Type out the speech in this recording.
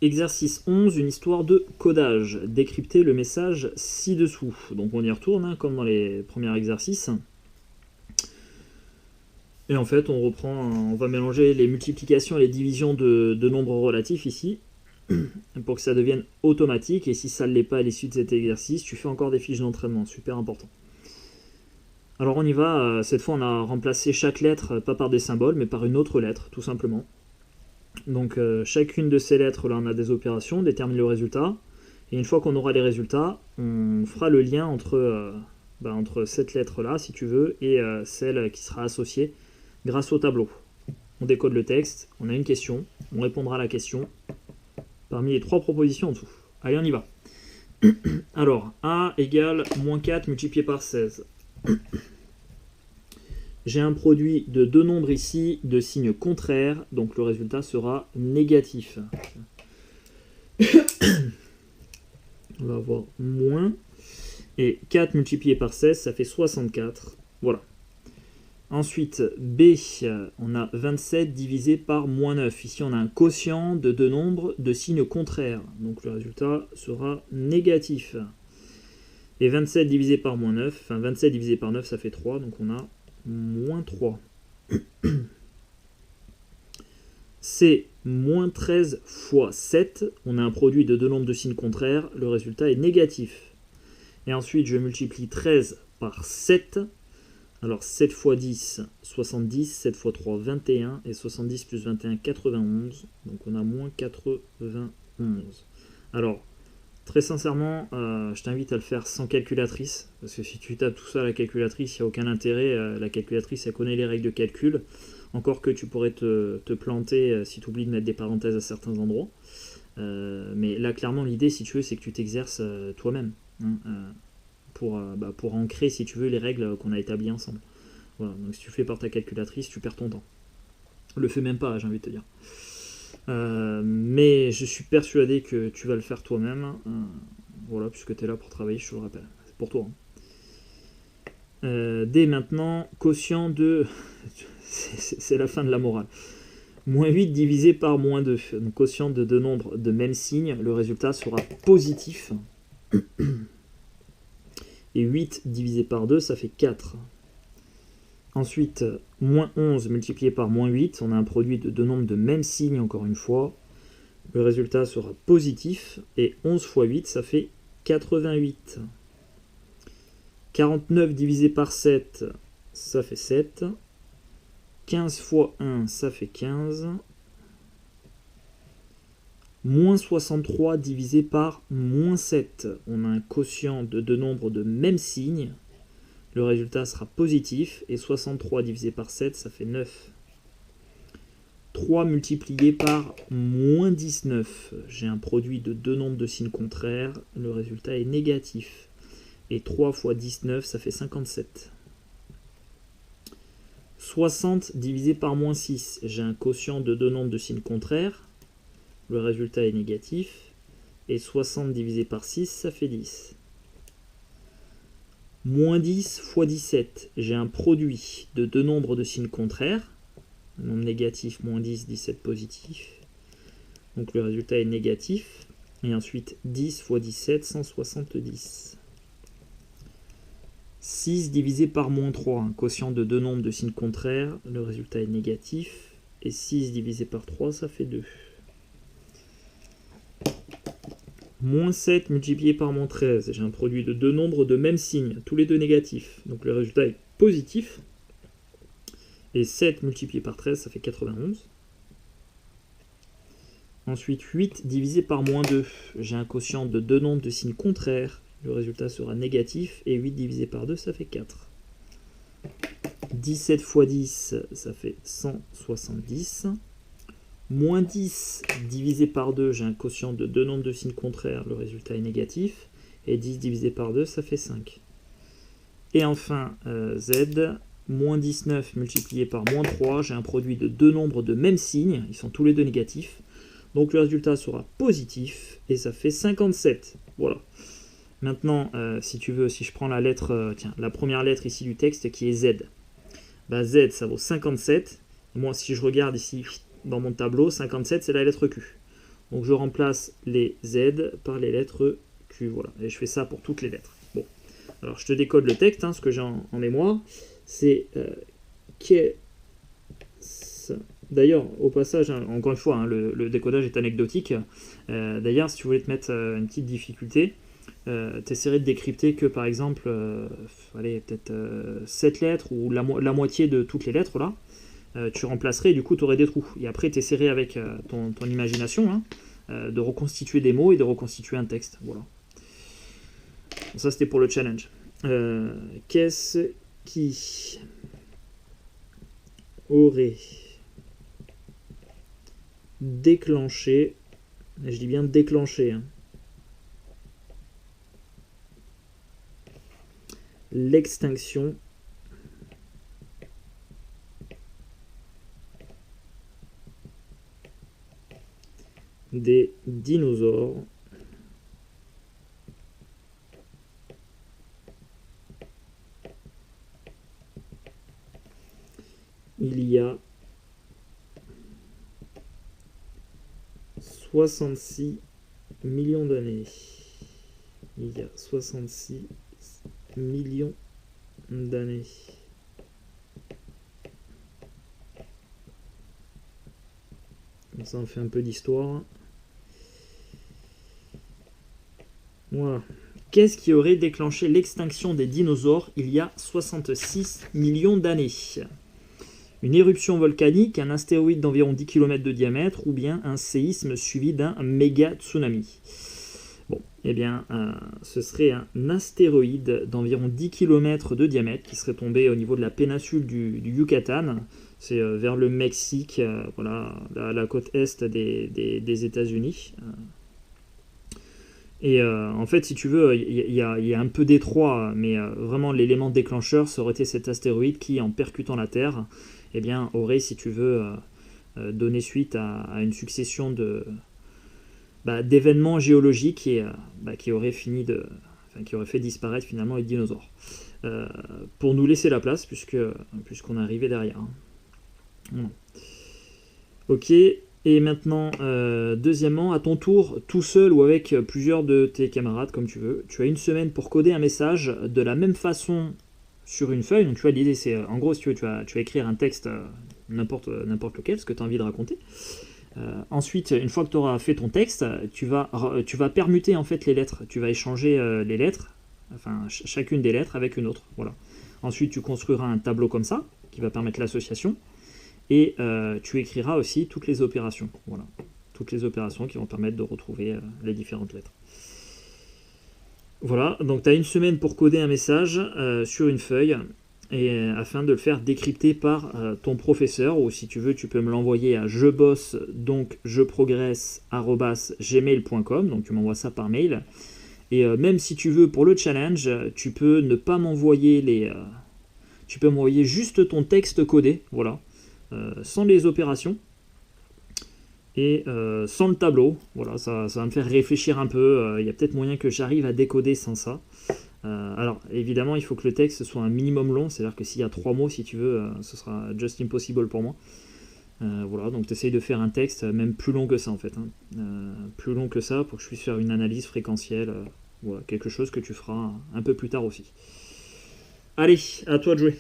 Exercice 11, une histoire de codage. Décrypter le message ci-dessous. Donc on y retourne, hein, comme dans les premiers exercices. Et en fait, on va mélanger les multiplications et les divisions de nombres relatifs ici, pour que ça devienne automatique. Et si ça ne l'est pas à l'issue de cet exercice, tu fais encore des fiches d'entraînement, super important. Alors on y va, cette fois on a remplacé chaque lettre, pas par des symboles, mais par une autre lettre, tout simplement. Donc chacune de ces lettres, là on a des opérations, détermine le résultat. Et une fois qu'on aura les résultats, on fera le lien entre cette lettre-là, si tu veux, et celle qui sera associée grâce au tableau. On décode le texte, on a une question, on répondra à la question parmi les 3 propositions en dessous. Allez, on y va. Alors, A égale moins 4 multiplié par 16. J'ai un produit de 2 nombres ici de signe contraire, donc le résultat sera négatif. On va avoir moins. Et 4 multiplié par 16, ça fait 64. Voilà. Ensuite, B, on a 27 divisé par moins 9. Ici, on a un quotient de 2 nombres de signe contraire. Donc le résultat sera négatif. Et 27 divisé par moins 9, enfin 27 divisé par 9, ça fait 3. Donc on a moins 3. C'est moins 13 fois 7. On a un produit de 2 nombres de signes contraires. Le résultat est négatif. Et ensuite, je multiplie 13 par 7. Alors 7 fois 10, 70, 7 fois 3, 21, et 70 plus 21, 91. Donc on a moins 91. Alors, très sincèrement, je t'invite à le faire sans calculatrice, parce que si tu tapes tout ça à la calculatrice, il n'y a aucun intérêt. La calculatrice, elle connaît les règles de calcul. Encore que tu pourrais te planter si tu oublies de mettre des parenthèses à certains endroits. Mais là, clairement, l'idée, si tu veux, c'est que tu t'exerces toi-même. Hein, pour ancrer, si tu veux, les règles qu'on a établies ensemble. Voilà, donc si tu fais par ta calculatrice, tu perds ton temps. Le fais même pas, j'ai envie de te dire. Mais je suis persuadé que tu vas le faire toi-même. Voilà, puisque tu es là pour travailler, je te le rappelle. C'est pour toi. D maintenant, quotient de... c'est la fin de la morale. Moins 8 divisé par moins 2. Donc quotient de 2 nombres de même signe, le résultat sera positif. Et 8 divisé par 2, ça fait 4. Ensuite, moins 11 multiplié par moins 8, on a un produit de 2 nombres de même signe, encore une fois. Le résultat sera positif. Et 11 fois 8, ça fait 88. 49 divisé par 7, ça fait 7. 15 fois 1, ça fait 15. Moins 63 divisé par moins 7. On a un quotient de 2 nombres de même signe. Le résultat sera positif. Et 63 divisé par 7, ça fait 9. 3 multiplié par moins 19. J'ai un produit de 2 nombres de signes contraires. Le résultat est négatif. Et 3 fois 19, ça fait 57. 60 divisé par moins 6. J'ai un quotient de 2 nombres de signes contraires. Le résultat est négatif. Et 60 divisé par 6, ça fait 10. Moins 10 fois 17. J'ai un produit de 2 nombres de signes contraires. Un nombre négatif, moins 10, 17 positif. Donc le résultat est négatif. Et ensuite 10 fois 17, 170. 6 divisé par moins 3. Un quotient de 2 nombres de signes contraires. Le résultat est négatif. Et 6 divisé par 3, ça fait 2. Moins 7 multiplié par moins 13. J'ai un produit de 2 nombres de même signe, tous les deux négatifs. Donc le résultat est positif. Et 7 multiplié par 13, ça fait 91. Ensuite, 8 divisé par moins 2. J'ai un quotient de 2 nombres de signes contraires. Le résultat sera négatif. Et 8 divisé par 2, ça fait 4. 17 fois 10, ça fait 170. Moins 10 divisé par 2, j'ai un quotient de 2 nombres de signes contraires, le résultat est négatif. Et 10 divisé par 2, ça fait 5. Et enfin, Z, moins 19 multiplié par moins 3, j'ai un produit de 2 nombres de même signe, ils sont tous les deux négatifs. Donc le résultat sera positif, et ça fait 57. Voilà. Maintenant, si tu veux, si je prends la lettre, la première lettre ici du texte qui est Z. Bah, Z, ça vaut 57. Et moi, si je regarde ici... Dans mon tableau, 57, c'est la lettre Q. Donc je remplace les Z par les lettres Q, voilà. Et je fais ça pour toutes les lettres. Bon, alors je te décode le texte, ce que j'ai en mémoire. C'est D'ailleurs, au passage, encore une fois, le décodage est anecdotique. D'ailleurs, si tu voulais te mettre une petite difficulté, tu essaierais de décrypter que, par exemple, allez, peut-être 7 lettres ou la moitié de toutes les lettres, là, tu remplacerais et du coup, tu aurais des trous. Et après, tu essaierais avec ton imagination de reconstituer des mots et de reconstituer un texte. Voilà. Bon, ça, c'était pour le challenge. Qu'est-ce qui aurait déclenché, je dis bien déclenché, l'extinction des dinosaures il y a 66 millions d'années. Il y a 66 millions d'années. Comme ça, on fait un peu d'histoire. Voilà. Qu'est-ce qui aurait déclenché l'extinction des dinosaures il y a 66 millions d'années? Une éruption volcanique, un astéroïde d'environ 10 km de diamètre ou bien un séisme suivi d'un méga tsunami. Bon, eh bien, ce serait un astéroïde d'environ 10 km de diamètre qui serait tombé au niveau de la péninsule du Yucatan. C'est vers le Mexique, voilà, la côte est des États-Unis. Et en fait, si tu veux, il y a un peu d'étroit, mais vraiment l'élément déclencheur, ça aurait été cet astéroïde qui, en percutant la Terre, eh bien, aurait, si tu veux, donné suite à une succession d'événements géologiques qui auraient qui auraient fait disparaître finalement les dinosaures. Pour nous laisser la place, puisqu'on est arrivé derrière. Ok. Et maintenant, deuxièmement, à ton tour, tout seul ou avec plusieurs de tes camarades, comme tu veux, tu as une semaine pour coder un message de la même façon sur une feuille. Donc tu vois, l'idée c'est, en gros, si tu veux, tu vas écrire un texte, n'importe lequel, ce que tu as envie de raconter. Ensuite, une fois que tu auras fait ton texte, tu vas permuter en fait les lettres. Tu vas échanger les lettres, enfin chacune des lettres avec une autre. Voilà. Ensuite, tu construiras un tableau comme ça, qui va permettre l'association. Et tu écriras aussi toutes les opérations. Voilà. Toutes les opérations qui vont permettre de retrouver les différentes lettres. Voilà, donc tu as une semaine pour coder un message sur une feuille afin de le faire décrypter par ton professeur, ou si tu veux, tu peux me l'envoyer à jebosse.gmail.com, donc tu m'envoies ça par mail. Et même si tu veux, pour le challenge, tu peux ne pas m'envoyer tu peux m'envoyer juste ton texte codé, voilà. Sans les opérations et sans le tableau. Voilà, ça va me faire réfléchir un peu. Il y a peut-être moyen que j'arrive à décoder sans ça. Alors, évidemment, il faut que le texte soit un minimum long. C'est-à-dire que s'il y a 3 mots, si tu veux, ce sera just impossible pour moi. Voilà, donc tu essayes de faire un texte même plus long que ça, en fait. Plus long que ça pour que je puisse faire une analyse fréquentielle. Voilà, quelque chose que tu feras un peu plus tard aussi. Allez, à toi de jouer.